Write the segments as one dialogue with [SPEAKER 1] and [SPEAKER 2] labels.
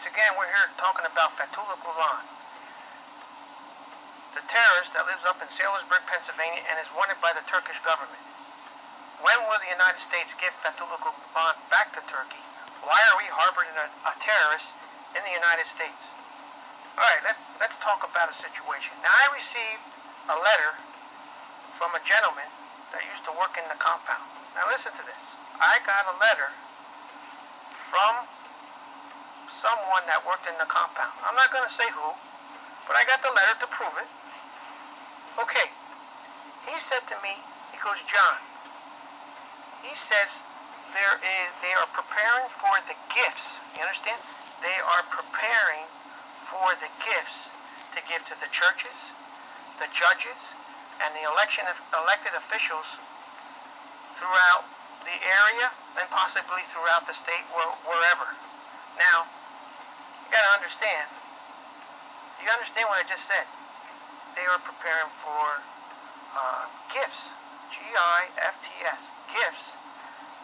[SPEAKER 1] once again, we're here talking about Fethullah Gulen, the terrorist that lives up in Saylorsburg, Pennsylvania, and is wanted by the Turkish government. When will the United States give Fethullah Gulen back to Turkey? Why are we harboring a terrorist in the United States? All right, let's talk about a situation. Now, I received a letter from a gentleman that used to work in the compound. Now, listen to this. I got a letter from someone that worked in the compound. I'm not going to say who, but I got the letter to prove it. Okay. He said to me, he goes, John, he says they are preparing for the gifts. You understand? They are preparing for the gifts to give to the churches, the judges, and the elected officials throughout the area and possibly throughout the state, wherever. Now, you got to understand. You understand what I just said? They are preparing for gifts, G-I-F-T-S, gifts.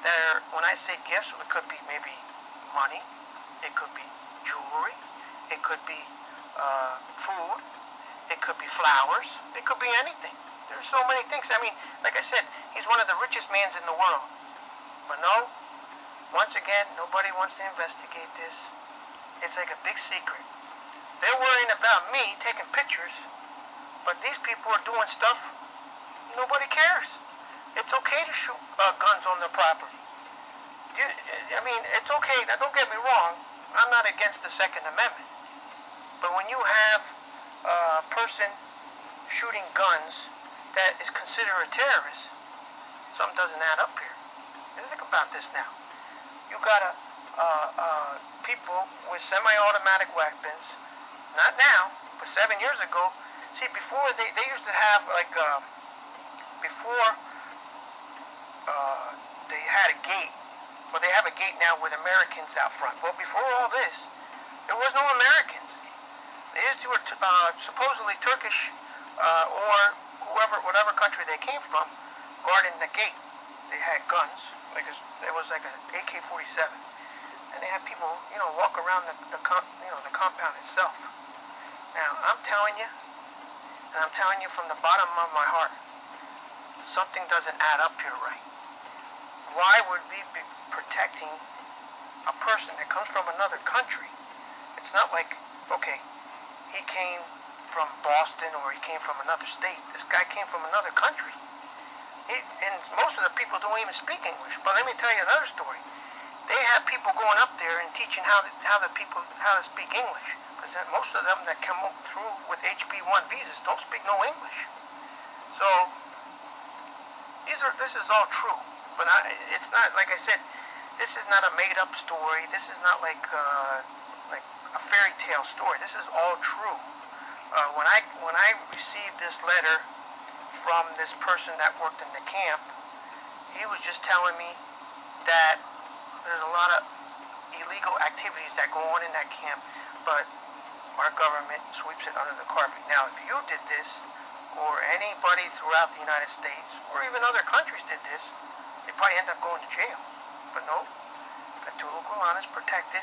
[SPEAKER 1] That are, when I say gifts, it could be maybe money, it could be jewelry, it could be food, it could be flowers, it could be anything. There's so many things. I mean, like I said, he's one of the richest men in the world. But no, once again, nobody wants to investigate this. It's like a big secret. They're worrying about me taking pictures, but these people are doing stuff nobody cares. It's okay to shoot guns on their property. I mean, it's okay. Now, don't get me wrong. I'm not against the Second Amendment. But when you have a person shooting guns that is considered a terrorist, something doesn't add up here. Think about this now. You got people with semi-automatic weapons, not now, but 7 years ago. See, before they used to have like, before they had a gate, well, they have a gate now with Americans out front. Well, before all this, there was no Americans. These two were supposedly Turkish or whatever country they came from, guarding the gate. They had guns, it was like an AK-47, and they had people, walk around the compound itself. Now, I'm telling you, and I'm telling you from the bottom of my heart, something doesn't add up here right. Why would we be protecting a person that comes from another country? It's not like, okay, he came from Boston or he came from another state. This guy came from another country. And most of the people don't even speak English. But let me tell you another story. They have people going up there and teaching how to speak English. Because most of them that come through with HB1 visas don't speak no English. So this is all true. But it's not, like I said, this is not a made-up story. This is not like a fairy tale story. This is all true. When I received this letter from this person that worked in the camp, he was just telling me that there's a lot of illegal activities that go on in that camp, but our government sweeps it under the carpet. Now, if you did this, or anybody throughout the United States, or even other countries did this, they probably end up going to jail. But no, Fethullah Gulen is protected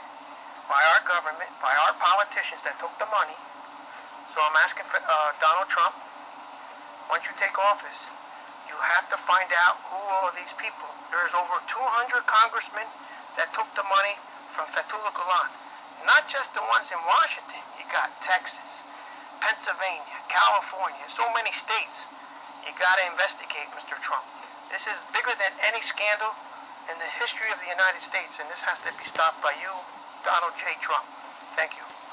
[SPEAKER 1] by our government, by our politicians that took the money. So I'm asking Donald Trump, once you take office, you have to find out who all these people. There's over 200 congressmen that took the money from Fethullah Gulen. Not just the ones in Washington. You got Texas, Pennsylvania, California, so many states. You got to investigate, Mr. Trump. This is bigger than any scandal in the history of the United States, and this has to be stopped by you, Donald J. Trump. Thank you.